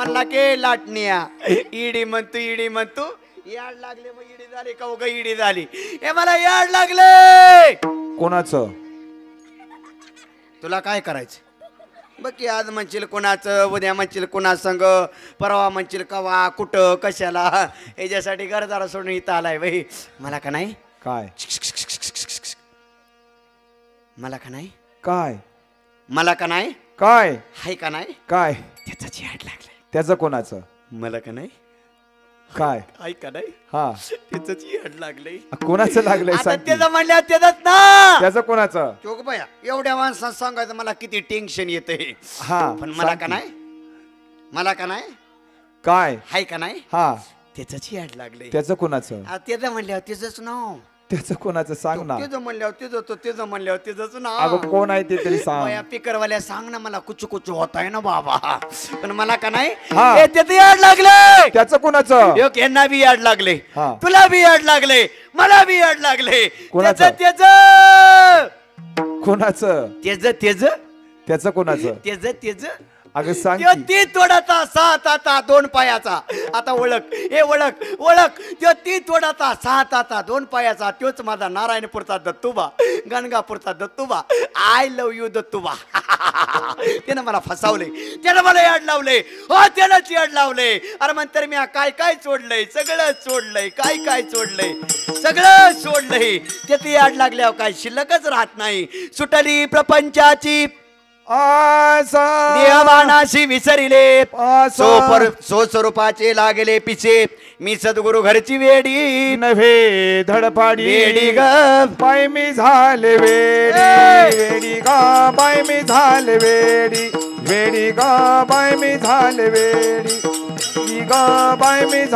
म्हणला के लाटण्या इडी म्हणतो याड लागले मग इडी झाली का उगा इडी झाली हे मला याड लागले कोणाचं तुला काय करायचं बघ की आज म्हणशील कोणाचं उद्या म्हणशील कोणा संग परवा म्हणशील कवा कुठं कशाला याच्यासाठी गरजारा सोडून इथं आलाय बाई मला का नाही काय मला का नाही काय मला का नाही काय हाय का नाही काय त्याच याड लागलंय त्याचं कोणाचं मला का नाही काय हाय का नाही हा त्याच याड लागलंय कोणाचं लागलंय आता सांग की. त्याचं म्हणल्या त्याच ना त्याचं कोणाचं चोक बाया एवढ्या माणसात सांगायचं मला किती टेन्शन येते हा पण मला का नाही मला का नाही काय हाय का नाही हा त्याच याड लागले त्याचं कोणाचं त्याचं म्हणल्यावर त्याच नाव त्याचं कोणाचं सांग ना त्याचं म्हणल्यावर त्याचं म्हणल्यावर त्याच नाव अगं कोण आहे ते तरी सांग बाया पिकरवाल्या सांग ना मला कुचू होत आहे ना बाबा पण मला का नाही हा. हे त्याचं याड लागले त्याचं कोणाचं एक यांना बी याड लागले हा. तुला बी याड लागले मला बी याड लागले कोणाचं? त्याच कोणाचं त्याचं कोणाचं त्याच अगं सांग त्यो की. ती तोडाचा सात आता दोन पायाचा आता ओळख हे ओळख त्यो ती तोडाचा सात आता दोन पायाचा त्योच माझा नारायणपूरचा दत्तूबा गणगापूरचा दत्तूबा आय लव्ह यू दत्तूबा त्यानं मला फसवले त्यानं मला याड लावले हो त्यानंच याड लावले अरे म्हणतर मी काय काय सोडलंय सगळं सोडलंय काय सोडलंय सगळं सोडलंय त्याचं याड लागल्यावर काय शिल्लकच राहत नाही सुटली प्रपंचाची देवानाशी विसरिले सो स्वरूपाचे लागले पिछे मी सद्गुरु घरची वेडी नव्हे धडपाडी वेडी ग पाय मी झाले वेडी गा पाय मी झाले वेडी गा पाय मी झाले वेडी गा पाय मी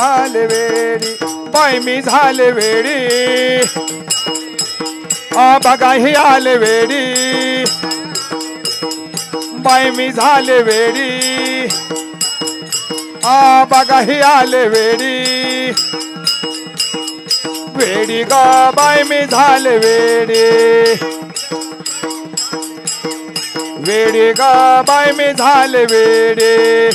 झाले वेडी बघा ही आले वेडी बाय मी झाले वेडी बघा ही आले वेडी गा बाय मी झाले वेडी गा बाय मी झाले वेडी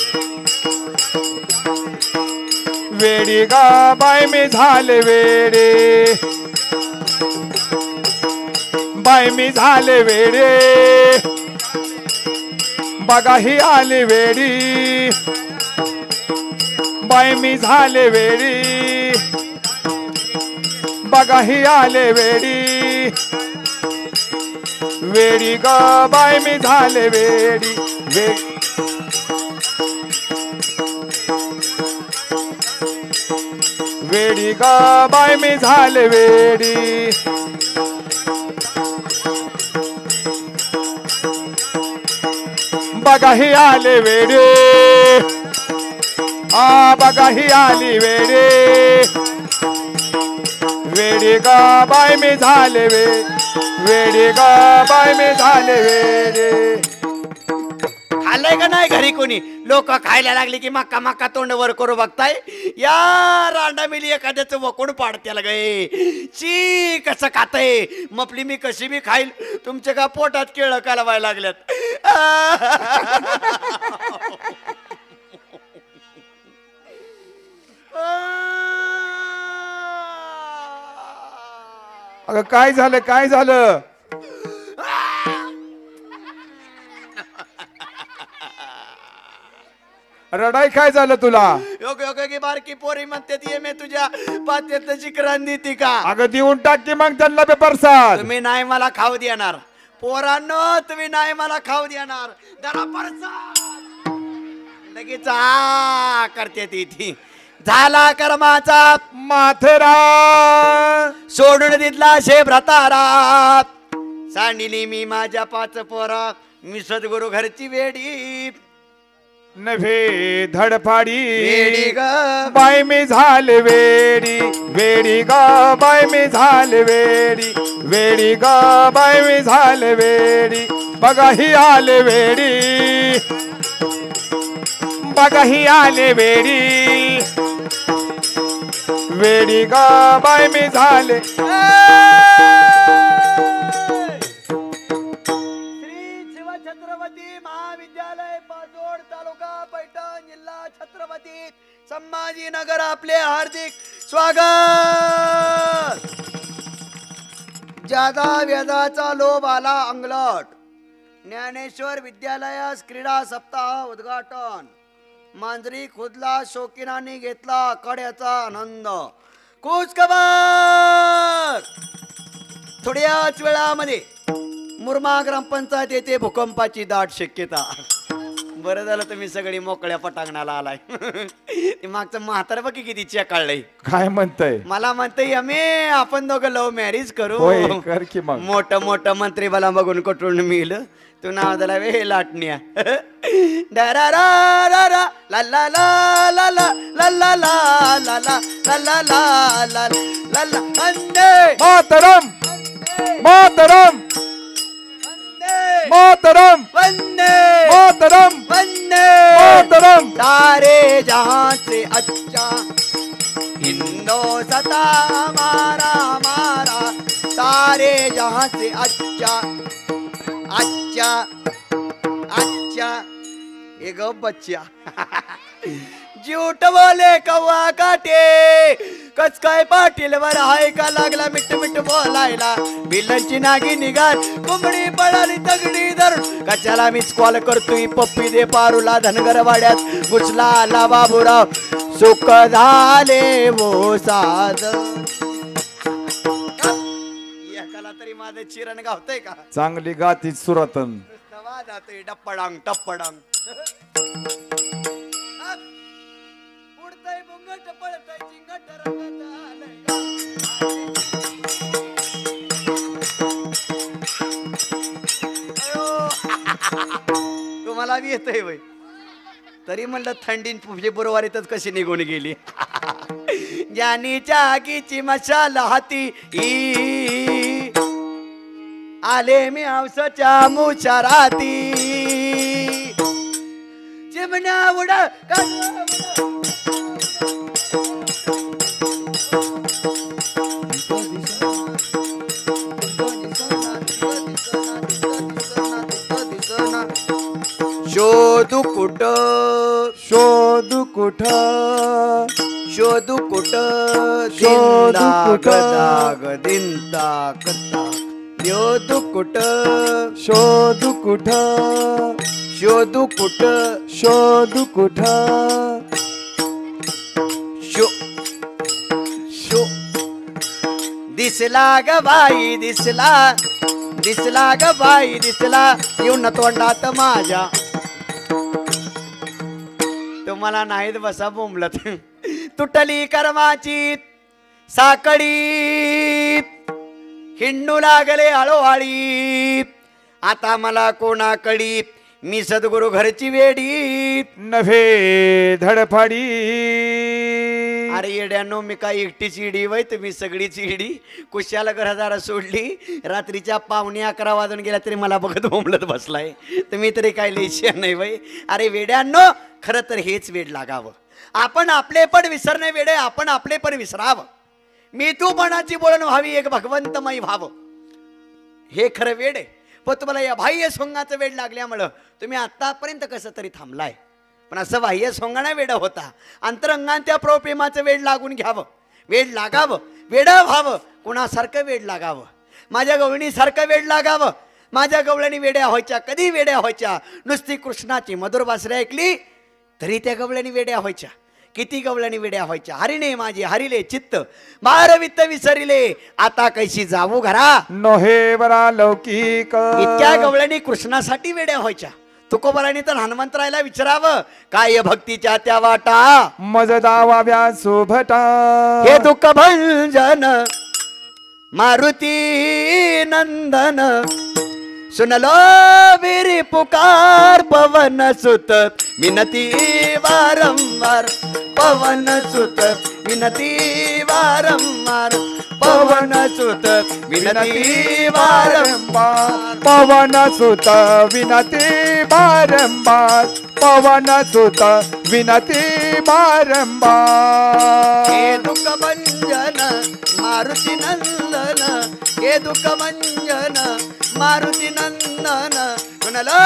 गा बाय मी झाले बाय मी झाले बघा ही आली वेडी बाय मी झाले वेडी बघा ही आले वेडी ग बाय मी झाले वेडी वेडी ग बाय मी झाले वेडी बघा ही आले वेडी बघा ही आली वेडी गा बाय मी झाले वेडी गा बाय मी झाले खाल्लंय का नाही घरी कोणी लोक खायला लागले की मक्का तोंड वर करू बघताय या रांडा मिली एखाद्याचं वकून पाडत्याला गे ची कसं खातय मपली मी कशी बी खाईल तुमच्या का पोटात केळं कालवायला लागल्यात अगं काय झालं रडाई काय झालं तुला योग्य की बारकी पोरी म्हणते ती मी तुझ्या पात्यात शिकरान देती का अगं देऊन टाक की मग त्यांना पेपरसाद तुम्ही नाही मला खाऊ देणार पोरांनो तुम्ही नाही मला खाऊ देणार जरा परसाद लगेच करते ती झाला कर्माचा माथेरा सोडून दिला शे भ्रतारा सांडिली मी माझ्या पाच पोरा मी सद्गुरु घरची वेडी नव्हे धडपाडी वेडी ग बाय मी झाले वेडी ग बाय मी झाले वेडी ग बाय मी झाले वेडी बघा ही आले वेडी बघा ही आले वेडी ग बाय मी झाले श्री शिव छत्रपती महाविद्यालय पाचोड तालुका पैठण जिल्हा गणपती संभाजीनगर आपले हार्दिक स्वागत. ज्यादा वेदाचा लोभ आला अंगलट. ज्ञानेश्वर विद्यालयास क्रीडा सप्ताह उद्घाटन. मांजरी खुदला शौकीनांनी घेतला कड्याचा आनंद. कुछ खबर. थोड्याच वेळामध्ये मुरमा ग्रामपंचायत येथे भूकंपाची दाट शक्यता. बरं झालं तुम्ही सगळी मोकळ्या पटांगणाला आलाय. ते मागचं म्हातारं बघ किती चेकाळलंय. काय म्हणतय? मला म्हणतंय आम्ही आपण दोघं लव्ह मॅरेज करू. होय, कर की मग. मोठं मोठं मंत्री मला बघून कुठून मिळलं. तू नाव त्याला वे लाटण्या. डरा रा रा रा ला ला ला ला ला ला ला ला ला ला ला ला ला ला ला ला. वंदे मातरम मातरम मातरम वंदे मातरम वंदे मातरम. सारे जहां से अच्छा हिंदोस्तां हमारा हमारा. सारे जहां से अच्छा अच्छा अच्छा. ए गो बच्चा. झूठ बोले कव्वा काटे. कस काय पाटील वर हाय का लागला मिठ मिठ बोलायला. बिलांची नागी निघाल कोंबडी पळाली तगडी धरून. कशाला मिस कॉल करतोय पप्पी दे पारूला. धनगर वाड्यात घुसला आला बाबूराव. सुख झाले वो साध. एकाला तरी माझं चिरण गावतंय का? चांगली गाती सुरतन. जातोय टप्पडांग टप्पडांग. उडतय बुंगट पळतय चिंगट रंगत आलंय. तुम्हाला बी येतंय वय. तरी म्हणलं थंडीन फेब्रुवारीतच कशी निघून गेली. ज्ञानीच्या आगीची मशाल हाती आले मी औसाच्या मुचाराती. चिमण्या उडा शोधू कुठ शोधू कुठ शोधू कुठ शोधू कुठ दाग दिंता कता. शोधू कुठ शोधू कुठ शोधू कुठ शोधू कुठ शो शो. दिसला ग बाई दिसला दिसला ग बाई दिसला. येऊन तोंडात माझ्या. तुम्हाला नाहीत बसा बोंबलत. तुटली कर्माची साकडी हिंडू लागले हळूहळी. आता मला कोणाकडी मी सद्गुरु घरची वेडी. नव्हे धडफडी. अरे येड्यानो मी काय एकटीच इडी वय तुम्ही सगळीच इडी. कुशाला घरादारा सोडली. रात्रीच्या 11:15 वाजून गेल्या तरी मला बघत बोंबलत बसलाय. तुम्ही तरी काय लिहिशा नाही वय. अरे वेड्यांनो खरं तर हेच वेड लागावं. आपण आपले पण विसरणे वेडे. आपण आपले पण विसरावं. मी तू पणाची बोलण व्हावी एक भगवंतमय व्हावं. हे खरं वेड आहे. पण तुम्हाला या बाह्य सोंगाचं वेड लागल्यामुळं तुम्ही आतापर्यंत कसं तरी थांबलाय. पण असं बाह्य सोंगाना वेड होता. अंतरंगान त्या प्रेमाचं वेड लागून घ्यावं. वेड लागावं. वेड व्हावं. कुणासारखं वेड लागावं. माझ्या गवळणीसारखं वेड लागावं. माझ्या गवळणी वेड्या व्हायच्या. कधी वेड्या व्हायच्या. नुसती कृष्णाची मधुर बासरी ऐकली तरी त्या गवळणी वेड्या व्हायच्या. किती गवळणी वेड्या व्हायच्या. हरिणे माझे हरिले चित्त बारवित्त विसरिले. आता कैशी जाऊ घरा. नोहे बरा लौकिक. इतक्या गवळणी कृष्णासाठी वेड्या व्हायच्या. तुकोबराने तर हनुमंतरायला विचारावं काय भक्तीच्या त्या वाटा. मज दावाव्या शोभटा. हे दुःख भंजन मारुती नंदन. सुनलो बिरी पुकार पवन सुत विनती वारंवार. पवन सुत विनती वारंवार. पवन सुत विनती वारंवार. पवन सुत विनती वारंवार. पवन सुत विनती वारंवार. हे दुःख भंजन मारुती नंदन. हे दुःख भंजन मारुती नंदन. सुनलो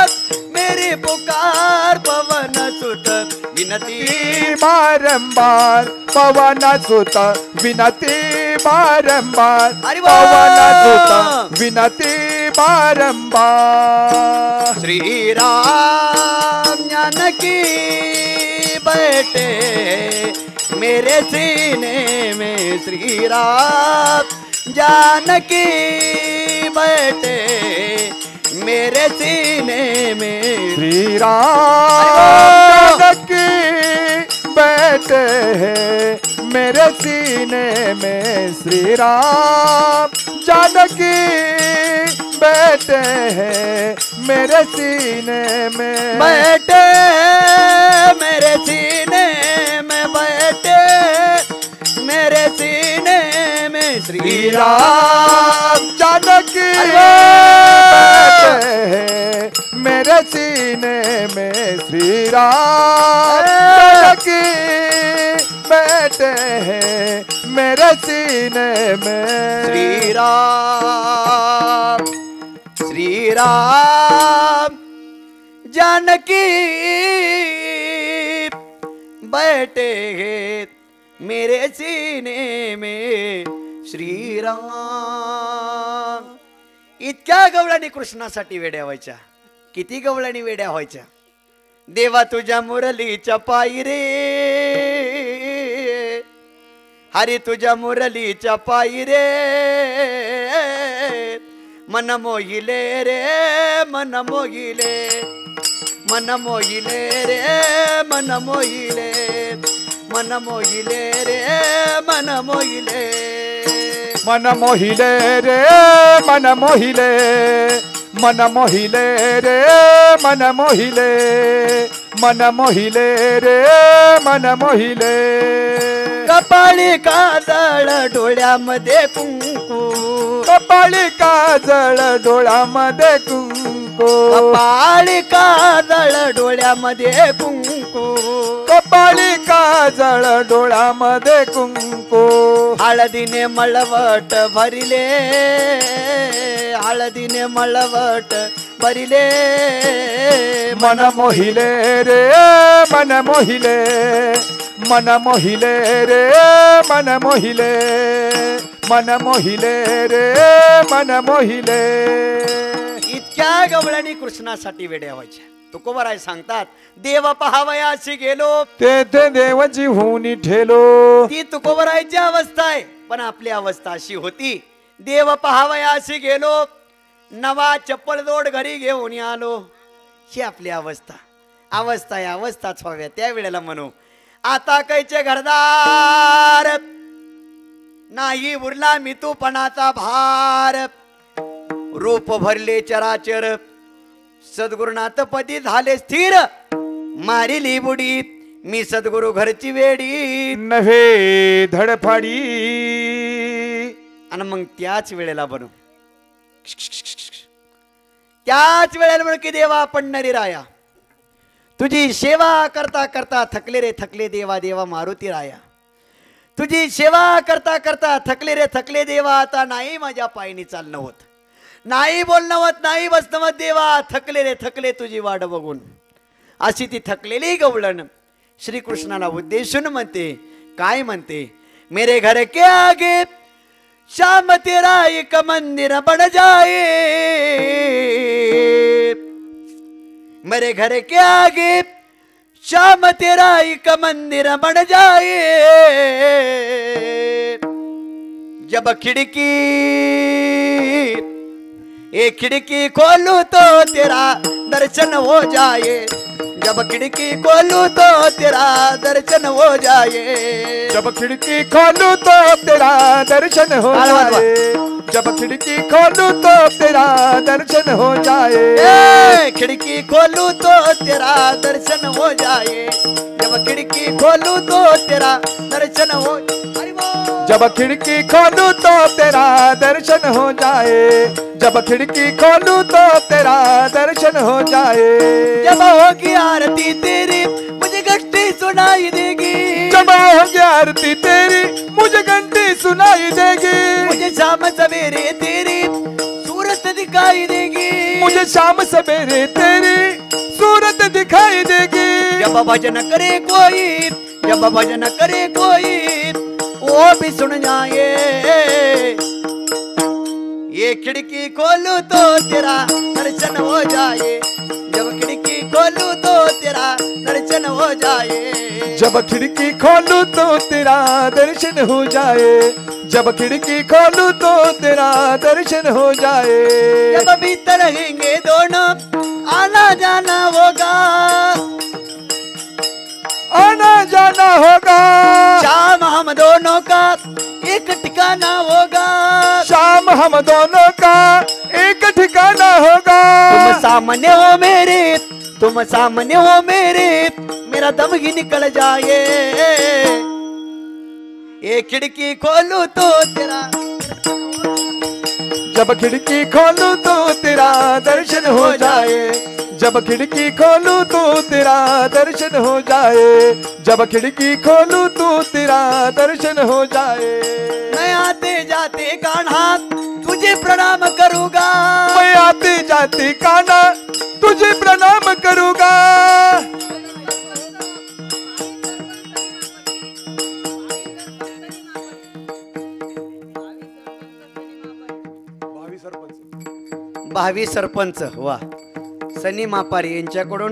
मेरी पुकार पवन सुत विनती बारंबार पवना सुत विनती बारंबार अरे वा! पवना सुत विनती बारंबार श्री राम जानकी बैठे मेरे सीने में श्री राम जानकी बैठे मेरे सीने में श्री राम जानकी बैठे हैं मेरे सीने में श्री राम जानकी बैठे हैं मेरे सीने में बैठे मेरे सीने में बैठे मेरे सीने में श्री राम जानकी बैठे हैं मेरे सीने में श्री राम जानकी बैठे हैं मेरे सीने में श्री राम जानकी बैठे हैं मेरे सीने में श्री राम. इतक्या गवळणी कृष्णासाठी वेड्या व्हायच्या. किती गवळणी वेड्या व्हायच्या. देवा तुझ्या मुरलीच्या पायी रे हरी तुझ्या मुरलीच्या पायी रे मन मोहिले रे मन मोहिले मन मोहिले रे मन मोहिले मन मोहिले रे मन मोहिले मन मोहिले रे मन मोहिले मन मोहिले रे मन मोहिले मन मोहिले रे मन मोहिले कपाळी काजळ डोळ्यामध्ये कुंकू कपाळी काजळ डोळ्यामध्ये कुंकू कपाळी काजळ डोळ्यामध्ये कुंकू कपाळी काजळ डोळ्यामध्ये कुंकू हळदीने मळवट भरिले हळदीने मळवट भरिले मन मोहिले रे मन मोहिले मन मोहिले रे मन मोहिले मन मोहिले रे मन मोहिले. इतक्या गवळणी कृष्णासाठी वेड्या व्हायच्या. तुकोबराय सांगतात देव पहावयाशी गेलो तेथे देवाची होऊन ठेलो. ती तुकोबरायची अवस्था आहे. पण आपली अवस्था अशी होती देव पहावयाशी गेलो नवा चप्पल जोड घरी घेऊन आलो. ही आपली अवस्था. अवस्था या अवस्थाच व्हाव्या त्या वेळेला म्हणू. आता कैचे घरदार नाही उरला मितूपणाचा भार रूप भरले चराचर सद्गुरुनाथ पदी झाले स्थिर मारिली बुडी मी सद्गुरु घरची वेडी नव्हे धडफाडी. आणि मग त्याच वेळेला बनू त्याच वेळेला म्हणून की देवा पंढरी राया तुझी सेवा करता करता थकले रे थकले देवा देवा मारुती राया तुझी सेवा करता करता थकले रे थकले देवा आता नाही माझ्या पायीने चालणं होत नाही बोलणं होत नाही बसणं होत देवा थकले रे थकले तुझी वाट बघून. अशी ती थकलेली गवळण श्रीकृष्णाला उद्देशून म्हणते. काय म्हणते मेरे घर के आगे श्याम तेरा एक मंदिर बन जाए मेरे घर के आगे श्याम तेरा एक मंदिर बन जाए जब खिड़की एक खिड़की खोलूं तो तेरा दर्शन हो जाए जब खिड़की खोलूं तो तेरा दर्शन हो जाए जब खिड़की खोलूं तो तेरा दर्शन हो जाए जब खिड़की खोलूं तो तेरा दर्शन हो जाए खिड़की खोलूं तो तेरा दर्शन हो जाए जब खिड़की खोलूं तो तेरा दर्शन हो जब खिड़की खोलूं तो तेरा दर्शन हो जाए जब खिड़की खोलूं तो तेरा दर्शन हो जाए जब होगी आरती तेरी मुझे घंटी सुनाई देगी जब होगी आरती तेरी मुझे घंटी सुनाई देगी मुझे शाम सवेरे तेरी सूरत दिखाई देगी मुझे शाम सवेरे तेरी सूरत दिखाई देगी जब भजन करे कोई, जब भजन करे कोई वो भी सुन जाए। ये खिड़की खोलूं तो तेरा दर्शन हो जाए, जब खिड़की खोलूं तो तेरा दर्शन हो जाए। जब खिड़की खोलूं तो तेरा दर्शन हो जाए, जब खिड़की खोलूं तो तेरा दर्शन हो जाए। जब भीतर रहेंगे दोनों आना जाना होगा, आना जाना होगा। शाम हम दोनों का एक ठिकाना होगा, शाम हम दोनों का एक ठिकाना होगा। तुम सामने हो मेरे, तुम सामने हो मेरे, मेरा दम ही निकल जाए। ये खिड़की खोलूं तो तेरा, जब खिड़की खोलूं तो तेरा दर्शन हो जाए, जब खिड़की खोलूं तो तेरा दर्शन हो जाए, जब खिड़की खोलूं तो तेरा दर्शन हो जाए। मैं आते जाते कान्हा तुझे प्रणाम करूंगा, मैं आते जाते कान्हा तुझे प्रणाम करूंगा। भावी सरपंच वा सनी मापारी यांच्याकडून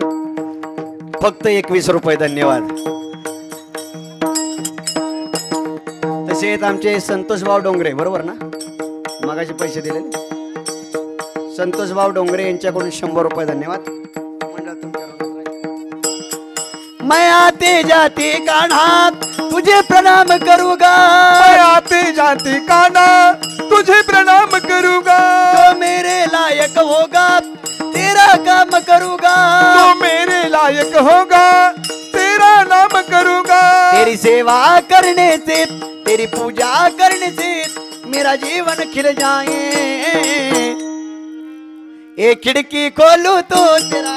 फक्त 21 रुपये, धन्यवाद। तसेच आमचे संतोषभाऊ डोंगरे, बरोबर ना, मगाशी पैसे दिले, संतोषभाऊ डोंगरे यांच्याकडून 100 रुपये, धन्यवाद। मैं आते जाते कान्हा तुझे प्रणाम करूंगा, मैं आते जाते कान्हा तुझे प्रणाम करूंगा। जो मेरे लायक होगा तेरा काम करूंगा, तो मेरे लायक होगा तेरा नाम करूंगा। तेरी सेवा करने से, तेरी पूजा करने से मेरा जीवन खिल जाए। एक खिड़की खोलूं तो तेरा,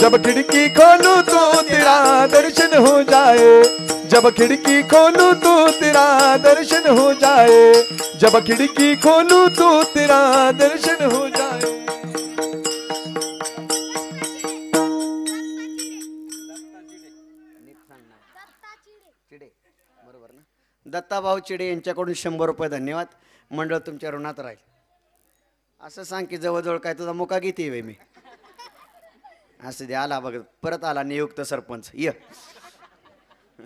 जब खिड़की खोलूं तो तेरा दर्शन हो जाए, जब खिड़की खोलूं तो तेरा दर्शन हो जाए, जब खिड़की खोलूं तो तेरा दर्शन हो जाए। बरोबर ना, दत्ताभाऊ चिडे यांच्याकडून 100 रुपये, धन्यवाद। मंडळ तुमच्या ऋणात राहील। असं सांग की जवळजवळ काय तुझा मुका किती आहे मी, असं दे। आला बघ, परत आला नियुक्त सरपंच, ये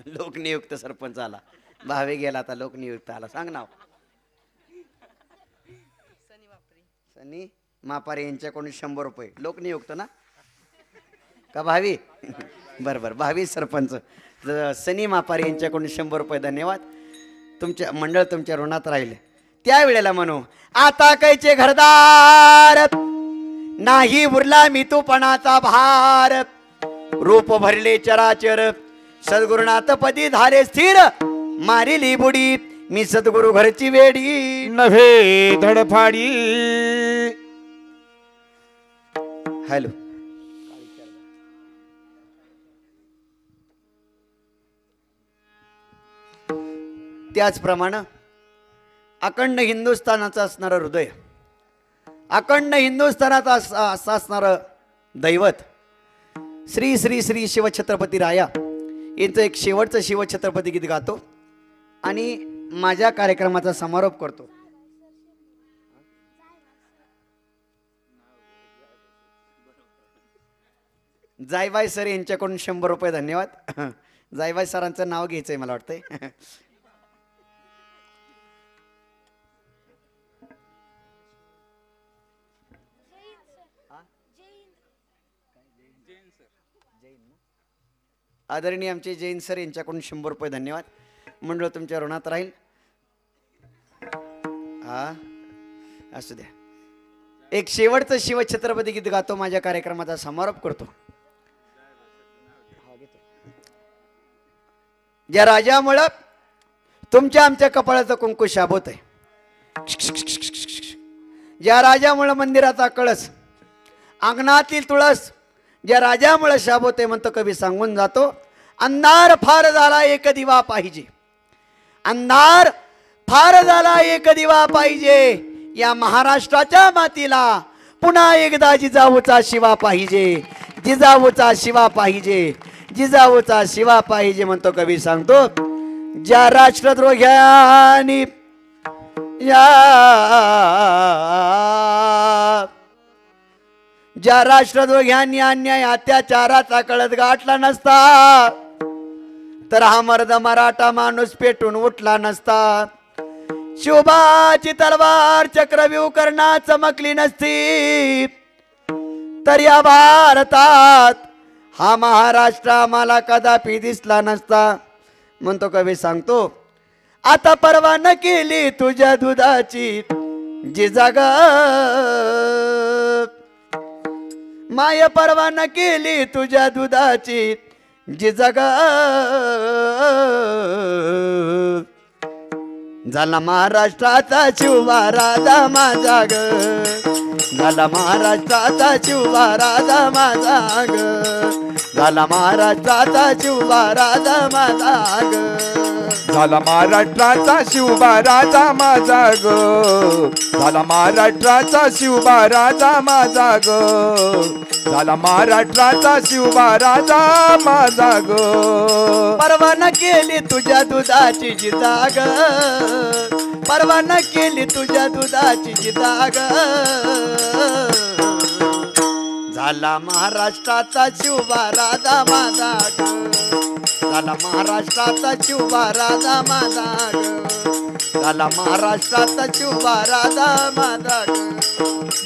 लोकनियुक्त सरपंच आला, भावे गेला, आता लोकनियुक्त आला। सांग नाव। सनी मापारी यांच्याकडून 100 रुपये, लोकनियुक्त ना का भावी? बरोबर, भावी सरपंच सनी मापारी यांच्याकडून 100 रुपये, धन्यवाद। तुमच्या मंडळ तुमच्या ऋणात राहिले। त्यावेळेला म्हणू, आता कैचे घरदार नाही उरला मी तूपणाचा भार, रूप भरले चराचर सद्गुरुनाथ पदी झाले स्थिर, मारिली बुडी मी सद्गुरु घरची वेडी, नव्हे धडफाडी। हॅलो, त्याचप्रमाणे अखंड हिंदुस्थानाचं असणारं हृदय, अखंड हिंदुस्थानात असणारं दैवत श्री श्री श्री शिवछत्रपती राया यांचं एक शेवटचं शिवछत्रपती गीत गातो आणि माझ्या कार्यक्रमाचा समारोप करतो। जायबाई सर यांच्याकडून 100 रुपये, धन्यवाद। जायबाई सरांचं नाव घ्यायचंय मला वाटतंय। आदरणीय आमचे जैन सर यांच्याकडून 100 रुपये, धन्यवाद। मंडळ तुमच्या ऋणात राहील। हा असू द्या, एक शेवटचं शिवछत्रपती गीत गातो, माझ्या कार्यक्रमाचा समारोप करतो। ज्या राजामुळं तुमच्या आमच्या कपाळाचं कुंकू शाबवत आहे, ज्या राजामुळं मंदिराचा कळस, अंगणातील तुळस, ज्या राजामुळं शाबवते म्हणतो कवी सांगून जातो, अंधार फार झाला एक दिवा पाहिजे, अंधार फार झाला एक दिवा पाहिजे, या महाराष्ट्राच्या मातीला पुन्हा एकदा जिजाऊचा शिवा पाहिजे। जिजाऊचा शिवा पाहिजे, जिजाऊचा शिवा पाहिजे म्हणतो कवी सांगतो. ज्या राष्ट्रद्रोह्यांनी ज्या राष्ट्रद्रोह्यांनी अन्याय अत्याचाराचा कळत गाठला नसता तर हा मर्द मराठा माणूस पेटून उठला नसता. शिवबाची तलवार चक्रव्यूह करना चमकली नसती तर या भारतात हा महाराष्ट्र आम्हाला कदापि दिसला नसता म्हणतो कवी सांगतो. आता परवा न केली तुझ्या दुधाची जिजाग माय, परवा न केली तुझ्या दुधाची जिजाग. झाला महाराष्ट्राचा शिवबा राजा माझा ग, झाला महाराष्ट्राचा शिवबा राजा माझा ग, झाला महाराष्ट्राचा शिवबा राजा माझा ग, झाला महाराष्ट्राचा शिवबा राजा माझा ग, झाला महाराष्ट्राचा शिवबा राजा माझा ग, झाला महाराष्ट्राचा शिवबा राजा माझा ग. परवा न केली तुझ्या दुधाची जिजाग, परवा न केली तुझ्या दुधाची जिजाग. झाला महाराष्ट्राचा शिवबा राजा माझा ग, झाला महाराष्ट्राचा शिवबा राजा माझा ग, झाला महाराष्ट्राचा शिवबा राजा माझा ग,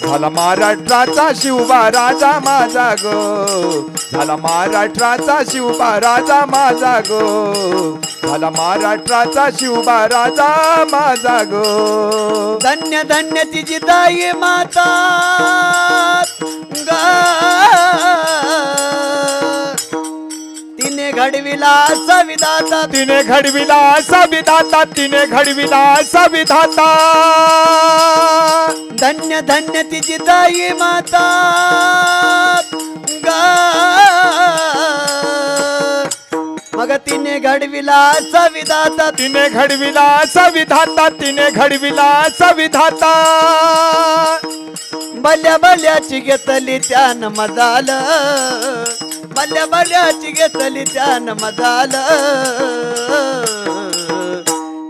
झाला महाराष्ट्राचा शिवबा राजा माझा ग, झाला महाराष्ट्राचा शिवबा राजा माझा ग, झाला महाराष्ट्राचा शिवबा राजा माझा ग. धन्य धन्य तिची ताई माता ग, तिने घडविला असा विधाता, तिने घडविला असा विधाता, तिने घडविला असा विधाता. धन्य धन्य तिची ताई माता ग, मग तिने घडविला असा विधाता, तिने घडविला असा विधाता, तिने घडविला असा विधाता. भल्या भल्याची घेतली त्यान मदाल, भल्या भल्याची घेतली त्यान मदाल.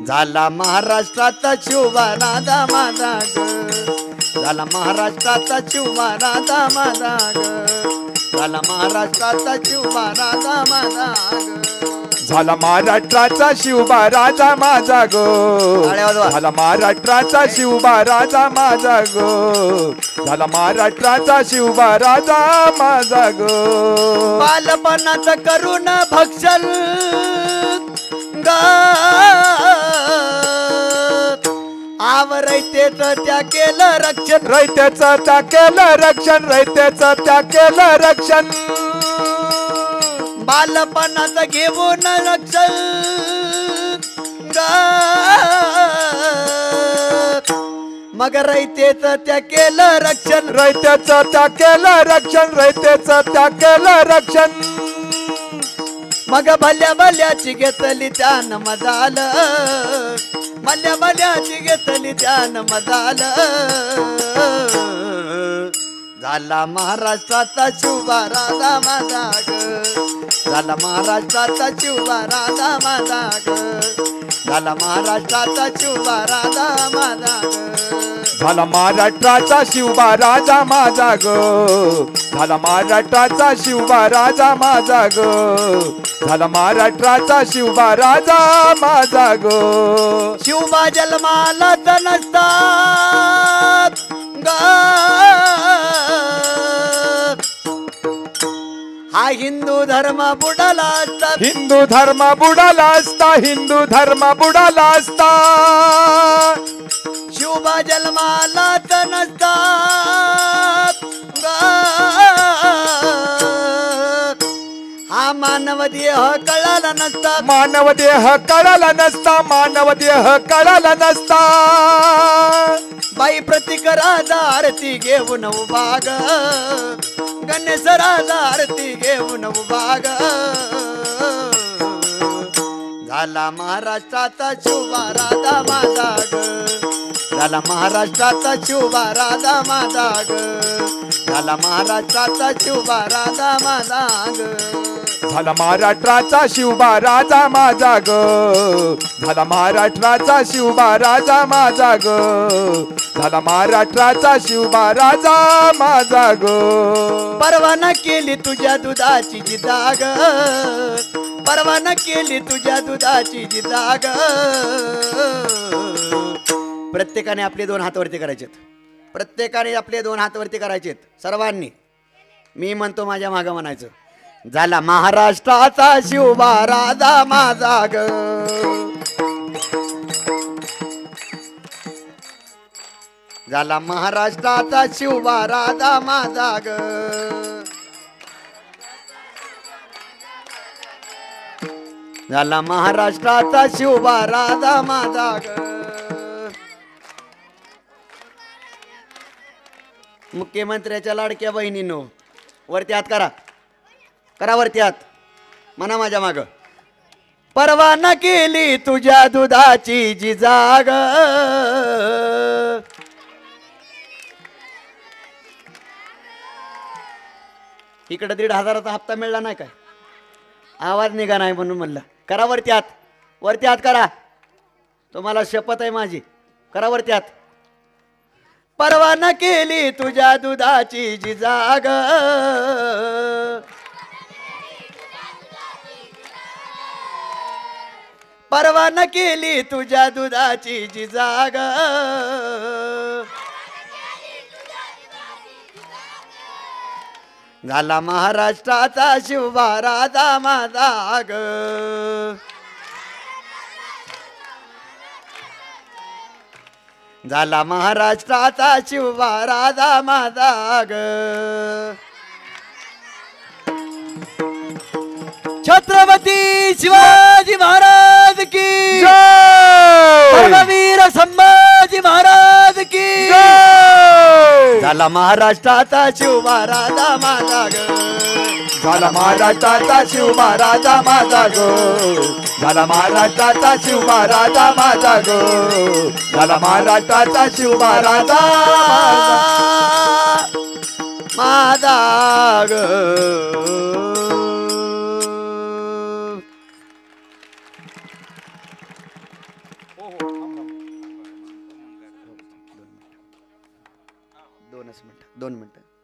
झाला महाराष्ट्राचा शिवबा राजा माझा ग, झाला महाराष्ट्राचा शिवबा राजा माझा ग, झाला महाराष्ट्राचा शिवबा राजा माझा ग, झाला महाराष्ट्राचा शिवबा राजा माझा ग, झाला महाराष्ट्राचा शिवबा राजा माझा ग, झाला महाराष्ट्राचा शिवबा राजा माझा ग. बालपणाचं करून भक्षण ग, आवरतेच त्या केलं रक्षण, रयतेचं त्या केलं रक्षण, रयतेचं त्या केलं रक्षण. बालपणाचं घेऊन रक्षण ग, मग रयतेच त्या केलं रक्षण, रयतेचं त्या केलं रक्षण, रयतेचं त्या केलं रक्षण. मग भल्या भल्याची घेतली त्यान मदाल, भल्या भल्याची घेतली त्यान मदाल. झाला महाराष्ट्राचा शिवबा राजा माझा ग, झाला महाराष्ट्राचा शिवबा राजा माझा ग, झाला महाराष्ट्राचा शिवबा राजा माझा ग, झाला महाराष्ट्राचा शिवबा राजा माझा ग, झाला महाराष्ट्राचा शिवबा राजा माझा ग, झाला महाराष्ट्राचा शिवबा राजा माझा ग. शिवबा जन्मालाच नसता ग, हा हिंदू धर्म बुडाला असता, हिंदू धर्म बुडाला असता, हिंदू धर्म बुडाला असता. शिवबा जन्मालाच नसता ग, हा मानव देह कळाला नसता, मानव देह कळाला नसता, मानव देह कळाला नसता. बाई प्रतीक राजा आरती घेऊन उभा ग, गणेश राजा आरती घेऊन उभा ग. झाला महाराष्ट्राचा शिवबा राजा माझा ग, झाला महाराष्ट्राचा शिवबा राजा माझा ग झाला महाराष्ट्राचा शिवबा राजा माझा ग झाला महाराष्ट्राचा शिवबा राजा माझा ग झाला महाराष्ट्राचा शिवबा राजा माझा ग झाला महाराष्ट्राचा शिवबा राजा माझा ग परवाना केली तुझ्या दुधाची जिजाग परवाना केली तुझ्या दुधाची जिजाग प्रत्येकाने आपले दोन हात वरती करायचेत प्रत्येकाने आपले दोन हात वरती करायचेत सर्वांनी मी म्हणतो माझ्या मागं म्हणायचं झाला महाराष्ट्राचा शिवबा राजा माझा ग झाला महाराष्ट्राचा शिवबा राजा माझा ग झाला महाराष्ट्राचा शिवबा राजा माझा ग मुख्यमंत्र्याच्या लाडक्या बहिणींनो वरती हात करा करा वरती हात म्हणा माझ्या माग परवाना केली तुझ्या दुधाची जिजाग इकडे 1,500चा हप्ता मिळला नाही काय आवाज निघा नाही म्हणून म्हणलं करा वरती हात करा तुम्हाला शपथ आहे माझी करा वरती हात परवाना केली तुझ्या दुधाची जिजाग परवाना केली तुझ्या दुधाची जिजाग झाला महाराष्ट्राचा शिवबा राजा माझा ग झाला महाराष्ट्राचा शिवबा राजा माझा ग छत्रपती शिवाजी महाराज की धर्मवीर संभाजी महाराज की झाला महाराष्ट्राचा शिवबा राजा माझा ग झाला महाराष्ट्राचा शिवबा राजा माझा ग झाला महाराष्ट्राचा शिवबा राजा माझा ग झाला महाराष्ट्राचा शिवबा राजा माझा ग दोन मिनिटं